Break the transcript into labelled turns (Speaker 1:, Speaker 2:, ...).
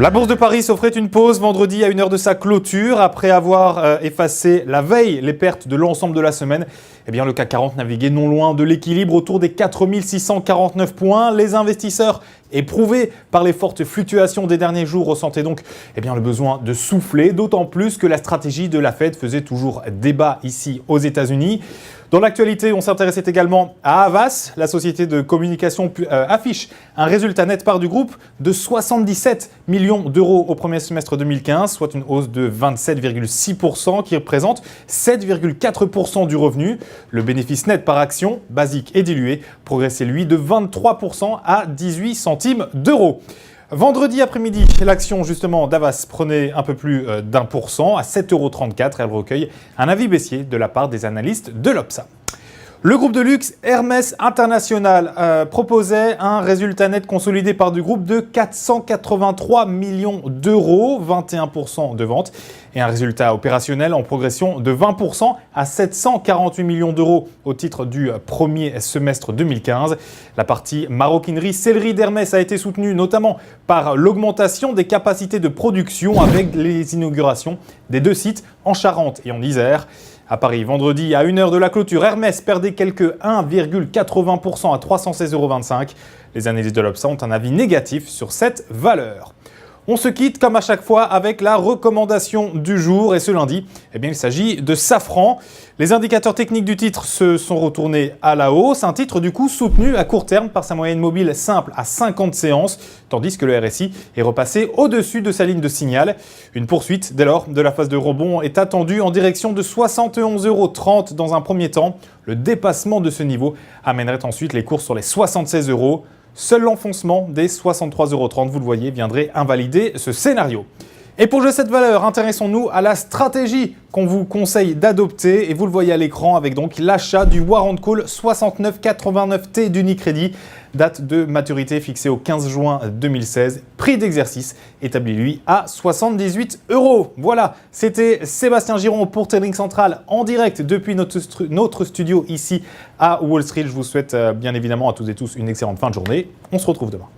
Speaker 1: La Bourse de Paris s'offrait une pause vendredi à 1 heure de sa clôture. Après avoir effacé la veille les pertes de l'ensemble de la semaine, eh bien, le CAC 40 naviguait non loin de l'équilibre autour des 4649 points. Les investisseurs, éprouvés par les fortes fluctuations des derniers jours, ressentaient donc le besoin de souffler, d'autant plus que la stratégie de la Fed faisait toujours débat ici aux États-Unis. Dans l'actualité, on s'intéressait également à Havas. La société de communication affiche un résultat net part du groupe de 77 millions d'euros au premier semestre 2015, soit une hausse de 27,6% qui représente 7,4% du revenu. Le bénéfice net par action, basique et dilué, progressait lui de 23% à 18 centimes d'euros. Vendredi après-midi, l'action justement d'Havas prenait un peu plus d'1% à 7,34 €. Elle recueille un avis baissier de la part des analystes de l'Opsa. Le groupe de luxe Hermès International proposait un résultat net consolidé par du groupe de 483 millions d'euros, 21% de vente, et un résultat opérationnel en progression de 20% à 748 millions d'euros au titre du premier semestre 2015. La partie maroquinerie sellerie d'Hermès a été soutenue notamment par l'augmentation des capacités de production avec les inaugurations des 2 sites en Charente et en Isère. À Paris, vendredi, à 1 heure de la clôture, Hermès perdait quelques 1,80% à 316,25 €. Les analystes de l'Opsa ont un avis négatif sur cette valeur. On se quitte comme à chaque fois avec la recommandation du jour et ce lundi, il s'agit de Safran. Les indicateurs techniques du titre se sont retournés à la hausse, un titre du coup soutenu à court terme par sa moyenne mobile simple à 50 séances, tandis que le RSI est repassé au-dessus de sa ligne de signal. Une poursuite dès lors de la phase de rebond est attendue en direction de 71,30 € dans un premier temps. Le dépassement de ce niveau amènerait ensuite les cours sur les 76 €. Seul l'enfoncement des 63,30 €, vous le voyez, viendrait invalider ce scénario. Et pour jouer cette valeur, intéressons-nous à la stratégie qu'on vous conseille d'adopter. Et vous le voyez à l'écran avec donc l'achat du Warrant Call 6989T d'Unicredit. Date de maturité fixée au 15 juin 2016. Prix d'exercice établi lui à 78 €. Voilà, c'était Sébastien Giron pour Trading Central en direct depuis notre studio ici à Wall Street. Je vous souhaite bien évidemment à toutes et tous une excellente fin de journée. On se retrouve demain.